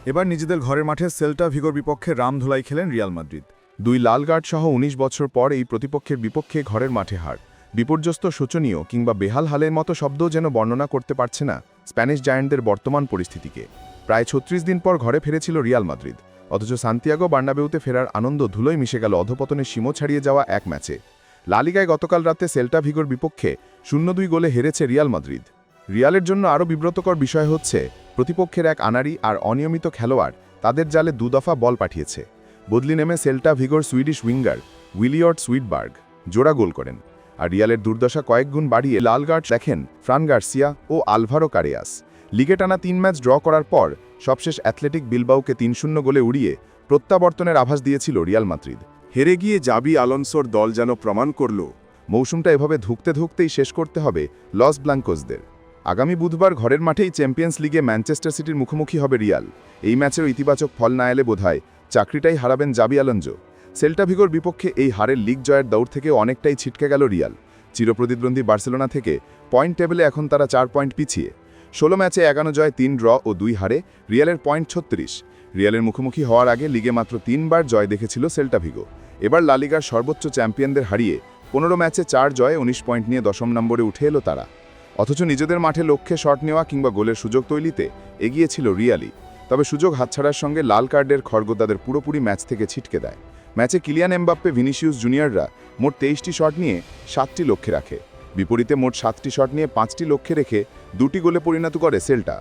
এবার নিজেদের ঘরের মাঠে সেল্টা ভিগোর বিপক্ষে রামধুলাই খেলেন রিয়াল মাদ্রিদ। দুই লাল কার্ড সহ ১৯ বছর পর এই প্রতিপক্ষের বিপক্ষে ঘরের মাঠে হার বিপর্যস্ত, শোচনীয় কিংবা বেহাল হালের মতো শব্দও যেন বর্ণনা করতে পারছে না স্প্যানিশ জায়ান্টদের বর্তমান পরিস্থিতিকে। প্রায় ৩৬ দিন পর ঘরে ফিরেছিল রিয়াল মাদ্রিদ, অথচ সান্তিয়াগো বার্নাবেউতে ফেরার আনন্দ ধুলোয় মিশে গেল অধপতনের সীমা ছাড়িয়ে যাওয়া এক ম্যাচে। লা লিগায় গতকাল রাতে সেল্টা ভিগোর বিপক্ষে ০-২ গোলে হেরেছে রিয়াল মাদ্রিদ। রিয়ালের জন্য আরও বিব্রতকর বিষয় হচ্ছে প্রতিপক্ষের এক আনাড়ি আর অনিয়মিত খেলোয়াড় তাদের জালে দুদফা বল পাঠিয়েছে। বদলি নেমে সেল্টা ভিগোর সুইডিশ উইঙ্গার উইলিয়ট সুইডবার্গ জোড়া গোল করেন, আর রিয়ালের দুর্দশা কয়েক গুণ বাড়িয়ে লাল কার্ড দেখেন ফ্রান গার্সিয়া ও আলভারো কারেয়াস। লিগে টানা ৩ ম্যাচ ড্র করার পর সবশেষ অ্যাথলেটিক বিলবাওকে ৩-০ গোলে উড়িয়ে প্রত্যাবর্তনের আভাস দিয়েছিল রিয়াল মাদ্রিদ। হেরে গিয়ে জাবি আলোনসোর দল যেন প্রমাণ করল মৌসুমটা এভাবে ধুঁকতে ধুঁকতেই শেষ করতে হবে লস ব্লাঙ্কোসদের। আগামী বুধবার ঘরের মাঠেই চ্যাম্পিয়ন্স লিগে ম্যানচেস্টার সিটির মুখোমুখি হবে রিয়াল। এই ম্যাচেও ইতিবাচক ফল না এলে বোধহয় চাকরিটাই হারাবেন জাবি আলোনসো। সেল্টা ভিগোর বিপক্ষে এই হারের লিগ জয়ের দৌড় থেকে অনেকটাই ছিটকে গেল রিয়াল। চিরপ্রতিদ্বন্দ্বী বার্সেলোনা থেকে পয়েন্ট টেবিলে এখন তারা ৪ পয়েন্ট পিছিয়ে। ১৬ ম্যাচে ১১ জয়, ৩ ড্র ও ২ হারে রিয়ালের পয়েন্ট ৩৬। রিয়ালের মুখোমুখি হওয়ার আগে লিগে মাত্র ৩ বার জয় দেখেছিল সেল্টা ভিগো। এবার লা লিগার সর্বোচ্চ চ্যাম্পিয়নদের হারিয়ে ১৫ ম্যাচে ৪ জয়ে ১৯ পয়েন্ট নিয়ে ১০ম নম্বরে উঠে এলো তারা। অথচ নিজেদের মাঠে লক্ষ্যে শট নেওয়া কিংবা গোলের সুযোগ তৈরিতে এগিয়েছিল রিয়ালই। তবে সুযোগ হাতছাড়ার সঙ্গে লাল কার্ডের খড়গ তাদের পুরোপুরি ম্যাচ থেকে ছিটকে দেয়। ম্যাচে কিলিয়ান এমবাপ্পে, ভিনিসিয়াস জুনিয়ররা মোট ২৩টি শট নিয়ে ৭টি লক্ষ্যে রাখে। বিপরীতে মোট ৭টি শট নিয়ে ৫টি লক্ষ্যে রেখে ২টি গোলে পরিণত করে সেল্টা।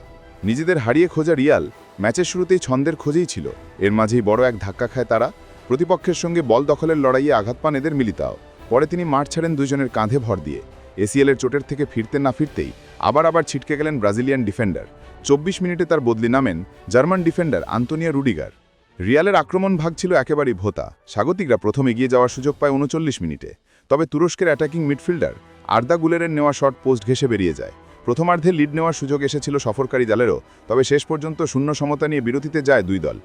নিজেদের হারিয়ে খোঁজা রিয়াল ম্যাচের শুরুতেই ছন্দের খোঁজেই ছিল। এর মাঝেই বড় এক ধাক্কা খায় তারা। প্রতিপক্ষের সঙ্গে বল দখলের লড়াইয়ে আঘাত পান এদের মিলিতাও। পরে তিনি মাঠ ছাড়েন দুজনের কাঁধে ভর দিয়ে। এসিএলের চোটের থেকে ফিরতে না ফিরতেই আবার ছিটকে গেলেন ব্রাজিলিয়ান ডিফেন্ডার। ২৪ মিনিটে তার বদলি নামেন জার্মান ডিফেন্ডার আন্তোনিও রুডিগার। রিয়ালের আক্রমণ ভাগ ছিল একেবারেই ভোতা। স্বাগতিকরা প্রথম এগিয়ে যাওয়ার সুযোগ পায় ৩৯ মিনিটে। তবে তুরস্কের অ্যাটাকিং মিডফিল্ডার আর্দা গুলেরের নেওয়া শট পোস্ট ঘেঁষে বেরিয়ে যায়। প্রথমার্ধে লিড নেওয়ার সুযোগ এসেছিল সফরকারী দলেরও, তবে শেষ পর্যন্ত শূন্য সমতা নিয়ে বিরতিতে যায় দুই দল।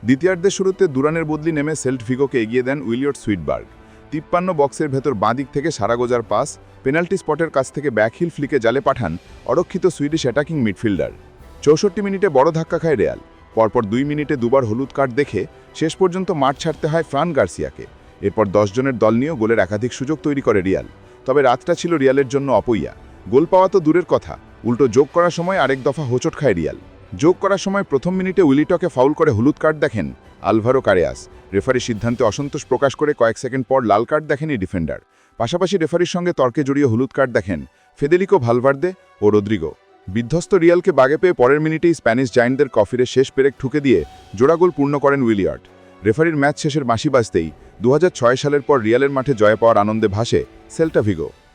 দ্বিতীয়ার্ধের শুরুতে দুরানের বদলি নেমে সেল্ট ভিগোকে এগিয়ে দেন উইলিয়ট সুইডবার্গ। ৫৩ বক্সের ভেতর বাঁ দিক থেকে সারাগোজার পাস, পেনাল্টি স্পটের কাছ থেকে ব্যাকহিল ফ্লিকে জালে পাঠান অরক্ষিত সুইডিশ অ্যাটাকিং মিডফিল্ডার। ৬৪ মিনিটে বড় ধাক্কা খায় রিয়াল। পরপর ২ মিনিটে দুবার হলুদ কার্ড দেখে শেষ পর্যন্ত মাঠ ছাড়তে হয় ফ্রান গার্সিয়াকে। এরপর ১০ জনের দল নিয়েও গোলের একাধিক সুযোগ তৈরি করে রিয়াল। তবে রাতটা ছিল রিয়ালের জন্য অপইয়া। গোল পাওয়া তো দূরের কথা, উল্টো যোগ করার সময় আরেক দফা হোঁচট খায় রিয়াল। যোগ করার সময় প্রথম মিনিটে উইলিটকে ফাউল করে হলুদ কার্ড দেখেন আলভারো কারেয়াস। রেফারির সিদ্ধান্তে অসন্তোষ প্রকাশ করে কয়েক সেকেন্ড পর লাল কার্ড দেখেন এই ডিফেন্ডার। পাশাপাশি রেফারির সঙ্গে তর্কে জড়িয়ে হলুদ কার্ড দেখেন ফেদেরিকো ভালভার্দে ও রদ্রিগো। বিধ্বস্ত রিয়ালকে বাগে পেয়ে পরের মিনিটেই স্প্যানিশ জায়ান্টদের কফিরে শেষ পেরেক ঠুকে দিয়ে জোড়া গোল পূর্ণ করেন উইলিয়ট। রেফারির ম্যাচ শেষের বাঁশি বাজতেই ২০০৬ সালের পর রিয়ালের মাঠে জয় পাওয়ার আনন্দে ভাসে সেল্টা ভিগো।